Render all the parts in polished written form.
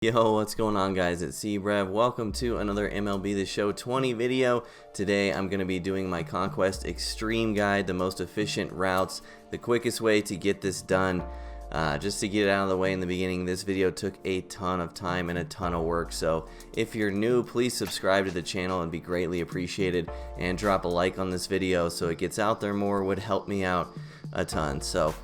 Yo, what's going on, guys? It's C-Brev. Welcome to another MLB The Show 20 video. Today I'm going to be doing my Conquest Extreme guide, the most efficient routes, the quickest way to get this done. Just to get it out of the way in the beginning, this video took a ton of time and a ton of work, so if you're new, please subscribe to the channel and be greatly appreciated, and drop a like on this video so it gets out there more. Would help me out a ton. So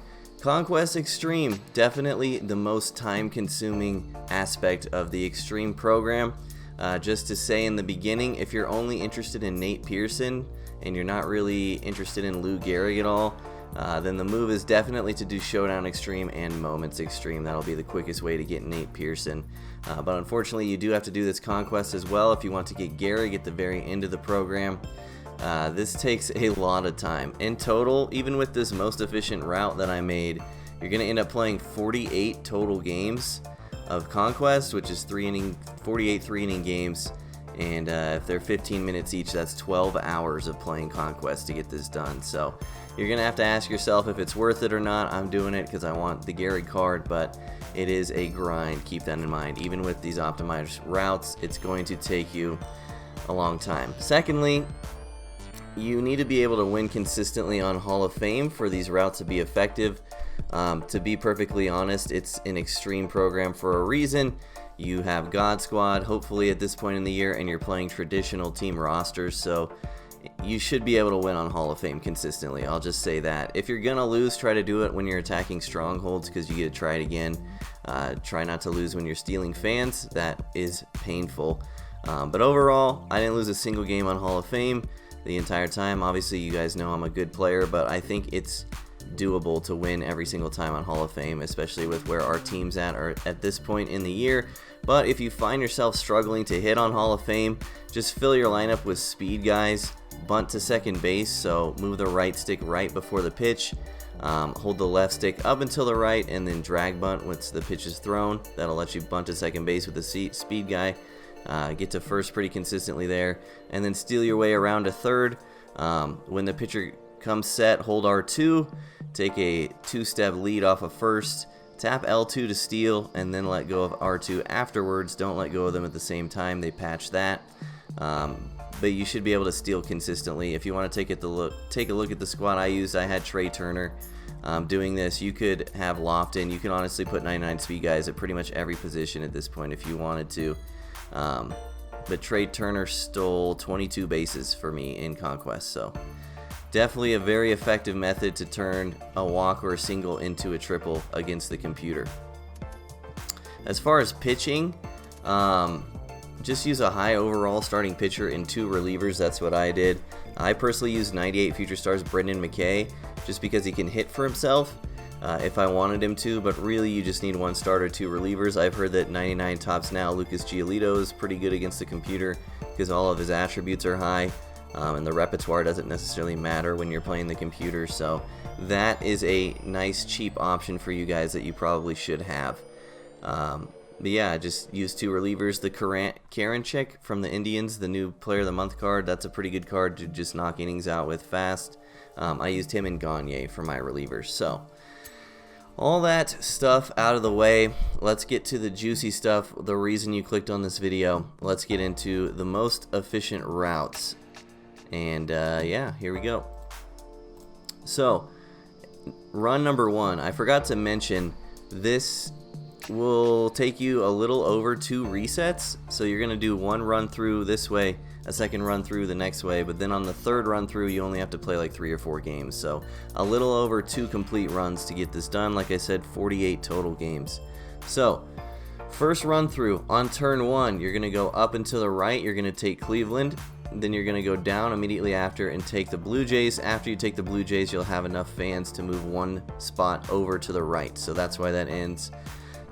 Conquest Extreme, definitely the most time-consuming aspect of the Extreme program. Just to say in the beginning, if you're only interested in Nate Pearson and you're not really interested in Lou Gehrig at all, then the move is definitely to do Showdown Extreme and Moments Extreme. That'll be the quickest way to get Nate Pearson. But unfortunately, you do have to do this Conquest as well if you want to get Gehrig at the very end of the program. This takes a lot of time. In total, even with this most efficient route that I made, you're going to end up playing 48 total games of Conquest, which is 48 3-inning games, and if they're 15 minutes each, that's 12 hours of playing Conquest to get this done. So you're going to have to ask yourself if it's worth it or not. I'm doing it because I want the Gehrig card, but it is a grind. Keep that in mind. Even with these optimized routes, it's going to take you a long time. Secondly, you need to be able to win consistently on Hall of Fame for these routes to be effective. To be perfectly honest, it's an extreme program for a reason. You have God Squad, hopefully at this point in the year, and you're playing traditional team rosters, so you should be able to win on Hall of Fame consistently. I'll just say that. If you're going to lose, try to do it when you're attacking strongholds, because you get to try it again. Try not to lose when you're stealing fans. That is painful. But overall, I didn't lose a single game on Hall of Fame the entire time. Obviously, you guys know I'm a good player, but I think it's doable to win every single time on Hall of Fame, especially with where our team's at this point in the year. But if you find yourself struggling to hit on Hall of Fame, just fill your lineup with speed guys. Bunt to second base, so move the right stick right before the pitch. Hold the left stick up until the right, and then drag bunt once the pitch is thrown. That'll let you bunt to second base with the speed guy. Get to first pretty consistently there, and then steal your way around to third. When the pitcher comes set, hold R2, take a two-step lead off of first, tap L2 to steal, and then let go of R2 afterwards. Don't let go of them at the same time. They patch that. But you should be able to steal consistently. If you want to take a look at the squad I used, I had Trey Turner doing this. You could have Lofton. You can honestly put 99 speed guys at pretty much every position at this point if you wanted to. But Trey Turner stole 22 bases for me in Conquest, so definitely a very effective method to turn a walk or a single into a triple against the computer. As far as pitching, just use a high overall starting pitcher and 2 relievers. That's what I did. I personally used 98 Future Stars Brendan McKay just because he can hit for himself if I wanted him to, but really you just need 1 starter, 2 relievers. I've heard that 99 tops now Lucas Giolito is pretty good against the computer because all of his attributes are high, and the repertoire doesn't necessarily matter when you're playing the computer, so that is a nice cheap option for you guys that you probably should have. But yeah, just use 2 relievers. The Karinchak from the Indians, the new Player of the Month card, that's a pretty good card to just knock innings out with fast. I used him and Gagne for my relievers. So all that stuff out of the way, let's get to the juicy stuff, the reason you clicked on this video. Let's get into the most efficient routes. And yeah, here we go. So, run number 1. I forgot to mention, this will take you a little over 2 resets. So you're going to do 1 run through this way, a second run through the next way, but then on the 3rd run through you only have to play like 3 or 4 games, so a little over 2 complete runs to get this done. Like I said, 48 total games. So first run through, on turn 1 you're going to go up and to the right. You're going to take Cleveland, then you're going to go down immediately after and take the Blue Jays. After you take the Blue Jays, you'll have enough fans to move 1 spot over to the right, so that's why that ends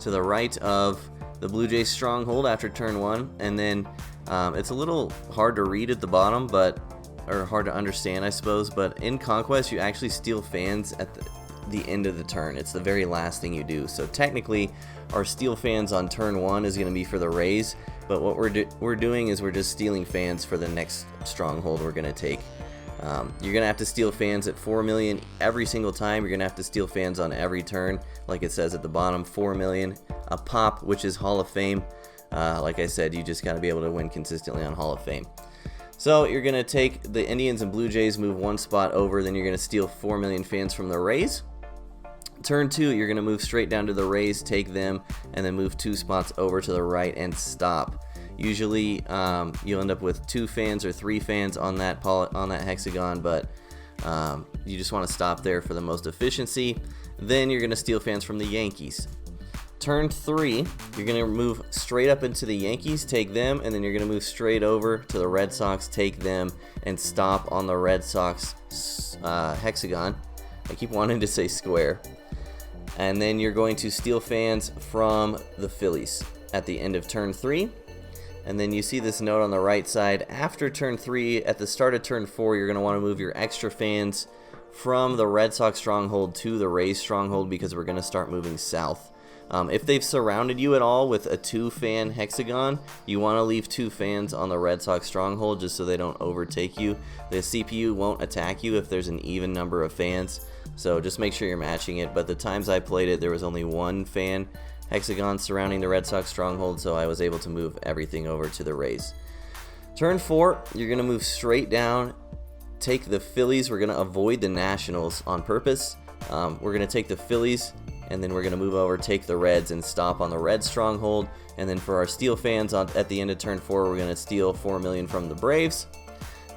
to the right of the Blue Jays stronghold after turn 1. And then it's a little hard to read at the bottom, or hard to understand, I suppose, but in Conquest you actually steal fans at the end of the turn. It's the very last thing you do. So technically our steal fans on turn 1 is going to be for the Rays, but what we're doing is we're just stealing fans for the next stronghold we're going to take. You're going to have to steal fans at 4 million every single time. You're going to have to steal fans on every turn, like it says at the bottom, 4 million a pop, which is Hall of Fame. Like I said, you just got to be able to win consistently on Hall of Fame. So you're going to take the Indians and Blue Jays, move one spot over, then you're going to steal 4 million fans from the Rays. Turn 2, you're going to move straight down to the Rays, take them, and then move 2 spots over to the right and stop. Usually you'll end up with 2 fans or 3 fans on that hexagon, but you just want to stop there for the most efficiency. Then you're going to steal fans from the Yankees. Turn 3, you're going to move straight up into the Yankees, take them, and then you're going to move straight over to the Red Sox, take them, and stop on the Red Sox hexagon. I keep wanting to say square. And then you're going to steal fans from the Phillies at the end of turn 3. And then you see this note on the right side. After turn 3, at the start of turn 4, you're going to want to move your extra fans from the Red Sox stronghold to the Rays stronghold, because we're going to start moving south. If they've surrounded you at all with a 2-fan hexagon, you want to leave 2 fans on the Red Sox stronghold just so they don't overtake you. The CPU won't attack you if there's an even number of fans, so just make sure you're matching it. But the times I played it, there was only 1 fan hexagon surrounding the Red Sox stronghold, so I was able to move everything over to the Rays. Turn 4, you're going to move straight down, take the Phillies. We're going to avoid the Nationals on purpose. We're going to take the Phillies, and then we're going to move over, take the Reds, and stop on the Red stronghold. And then for our steal fans, at the end of turn 4, we're going to steal 4 million from the Braves.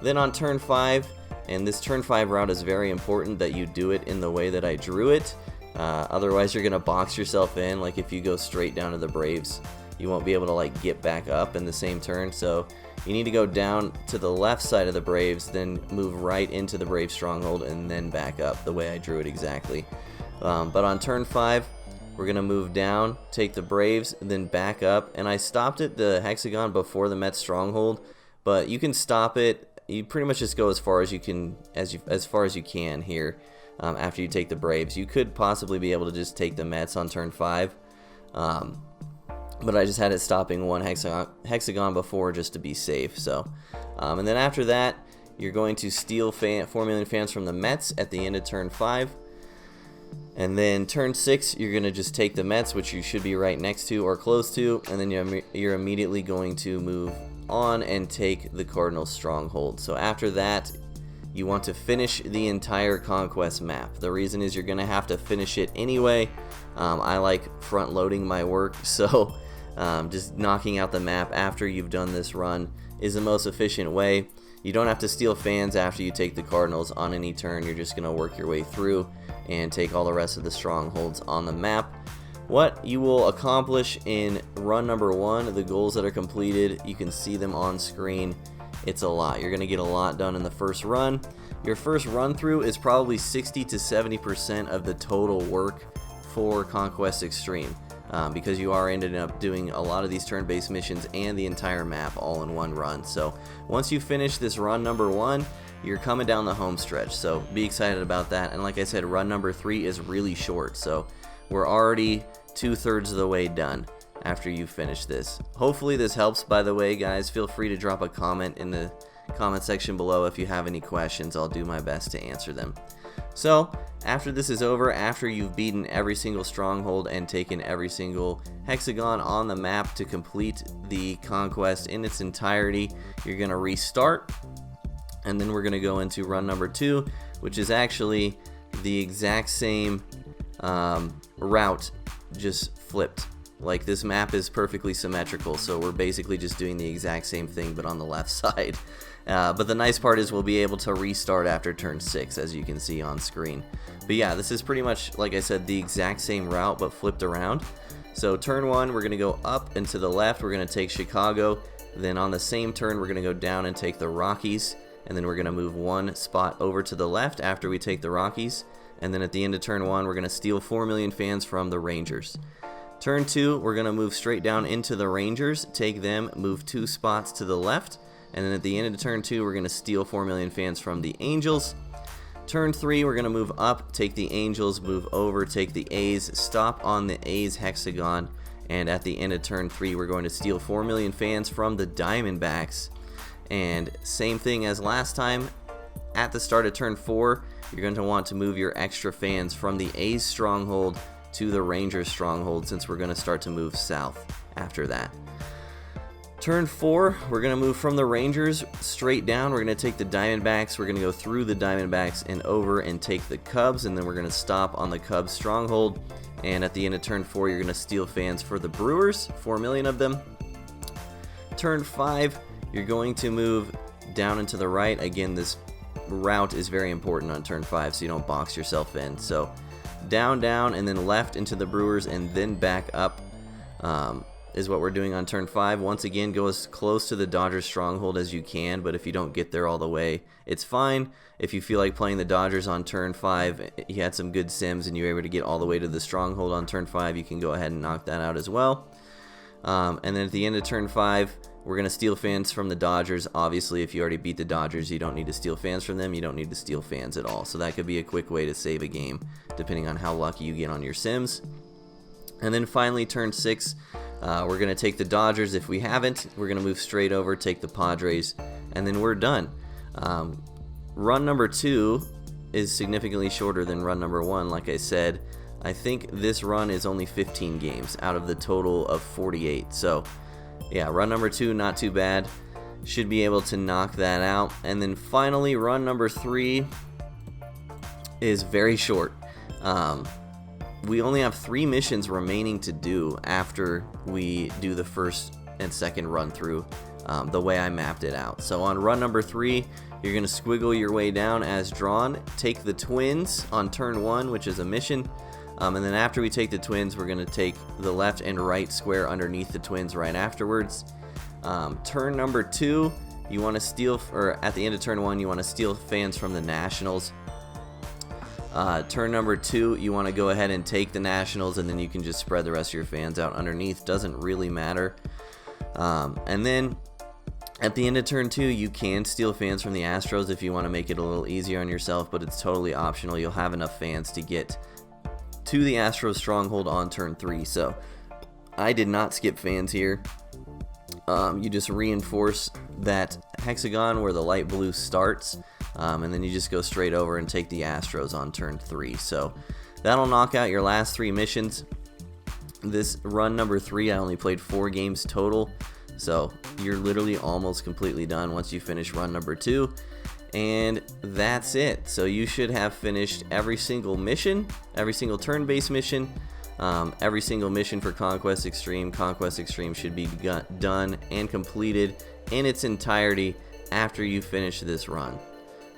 Then on turn 5, and this turn 5 route is very important that you do it in the way that I drew it. Otherwise, you're going to box yourself in. Like if you go straight down to the Braves, you won't be able to like get back up in the same turn. So you need to go down to the left side of the Braves, then move right into the Braves stronghold, and then back up the way I drew it exactly. But on turn 5, we're going to move down, take the Braves, and then back up. And I stopped at the hexagon before the Mets stronghold, but you can stop it. You pretty much just go as far as you can, as far as you can here. After you take the Braves, you could possibly be able to just take the Mets on turn 5, but I just had it stopping 1 hexagon before just to be safe. So, and then after that, you're going to steal 4 million fans from the Mets at the end of turn 5, and then turn 6, you're going to just take the Mets, which you should be right next to or close to, and then you're immediately going to move on and take the Cardinals stronghold. So after that, you want to finish the entire Conquest map. The reason is you're going to have to finish it anyway. I like front loading my work, so just knocking out the map after you've done this run is the most efficient way. You don't have to steal fans after you take the Cardinals on any turn. You're just going to work your way through and take all the rest of the strongholds on the map. What you will accomplish in run number 1, the goals that are completed, you can see them on screen. It's a lot. You're going to get a lot done in the first run. Your first run through is probably 60 to 70% of the total work for Conquest Extreme, because you are ended up doing a lot of these turn-based missions and the entire map all in one run. So once you finish this run number 1, you're coming down the home stretch, so be excited about that. And like I said, run number 3 is really short, so we're already 2/3 of the way done after you finish this. Hopefully this helps. By the way, guys, feel free to drop a comment in the comment section below if you have any questions. I'll do my best to answer them. So after this is over, after you've beaten every single stronghold and taken every single hexagon on the map to complete the conquest in its entirety, you're going to restart, and then we're going to go into run number 2, which is actually the exact same route, just flipped. Like, this map is perfectly symmetrical, so we're basically just doing the exact same thing but on the left side. But the nice part is we'll be able to restart after turn 6, as you can see on screen. But yeah, this is pretty much, like I said, the exact same route but flipped around. So turn 1, we're going to go up and to the left, we're going to take Chicago. Then on the same turn, we're going to go down and take the Rockies. And then we're going to move 1 spot over to the left after we take the Rockies. And then at the end of turn 1, we're going to steal 4 million fans from the Rangers. Turn 2, we're going to move straight down into the Rangers, take them, move 2 spots to the left, and then at the end of turn 2, we're going to steal 4 million fans from the Angels. Turn 3, we're going to move up, take the Angels, move over, take the A's, stop on the A's hexagon, and at the end of turn 3, we're going to steal 4 million fans from the Diamondbacks. And same thing as last time, at the start of turn 4, you're going to want to move your extra fans from the A's stronghold to the Rangers stronghold, since we're going to start to move south after that. Turn 4, we're going to move from the Rangers straight down. We're going to take the Diamondbacks. We're going to go through the Diamondbacks and over and take the Cubs, and then we're going to stop on the Cubs stronghold. And at the end of turn 4, you're going to steal fans for the Brewers, 4 million of them. Turn 5, you're going to move down and to the right. Again, this route is very important on turn 5, so you don't box yourself in. So down, and then left into the Brewers, and then back up is what we're doing on turn 5. Once again, go as close to the Dodgers stronghold as you can, but if you don't get there all the way, it's fine. If you feel like playing the Dodgers on turn 5, you had some good sims and you were able to get all the way to the stronghold on turn 5, you can go ahead and knock that out as well. And then at the end of turn 5, we're going to steal fans from the Dodgers. Obviously, if you already beat the Dodgers, you don't need to steal fans from them. You don't need to steal fans at all. So that could be a quick way to save a game, depending on how lucky you get on your sims. And then finally, turn 6, we're going to take the Dodgers. If we haven't, we're going to move straight over, take the Padres, and then we're done. Run number 2 is significantly shorter than run number 1, like I said. I think this run is only 15 games out of the total of 48. So, yeah, run number 2, not too bad. Should be able to knock that out. And then finally, run number 3 is very short. We only have 3 missions remaining to do after we do the first and second run through, the way I mapped it out. So on run number 3, you're going to squiggle your way down as drawn, take the Twins on turn 1, which is a mission, and then after we take the Twins, we're going to take the left and right square underneath the Twins right afterwards. Turn number 2, you want to steal, or at the end of turn 1, you want to steal fans from the Nationals. Turn number 2, you want to go ahead and take the Nationals, and then you can just spread the rest of your fans out underneath. Doesn't really matter. And then at the end of turn 2, you can steal fans from the Astros if you want to make it a little easier on yourself, but it's totally optional. You'll have enough fans to get to the Astros stronghold on turn 3. So I did not skip fans here. You just reinforce that hexagon where the light blue starts, and then you just go straight over and take the Astros on turn 3. So that'll knock out your last 3 missions. This run number 3, I only played 4 games total, so you're literally almost completely done once you finish run number 2, and that's it. So you should have finished every single mission, every single turn-based mission, every single mission for Conquest Extreme. Conquest Extreme should be done and completed in its entirety after you finish this run.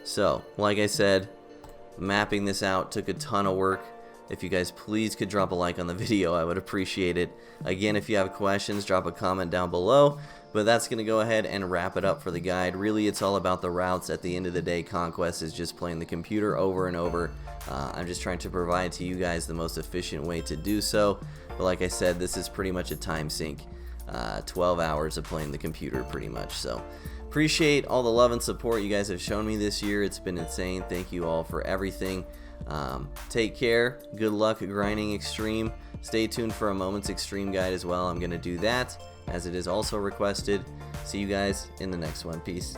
So, like I said, mapping this out took a ton of work. If you guys please could drop a like on the video, I would appreciate it. Again, if you have questions, drop a comment down below. But that's going to go ahead and wrap it up for the guide. Really, it's all about the routes. At the end of the day, Conquest is just playing the computer over and over. I'm just trying to provide to you guys the most efficient way to do so. But like I said, this is pretty much a time sink. 12 hours of playing the computer pretty much. So appreciate all the love and support you guys have shown me this year. It's been insane. Thank you all for everything. Take care. Good luck grinding Extreme. Stay tuned for a Moments Extreme guide as well. I'm going to do that as it is also requested. See you guys in the next one. Peace.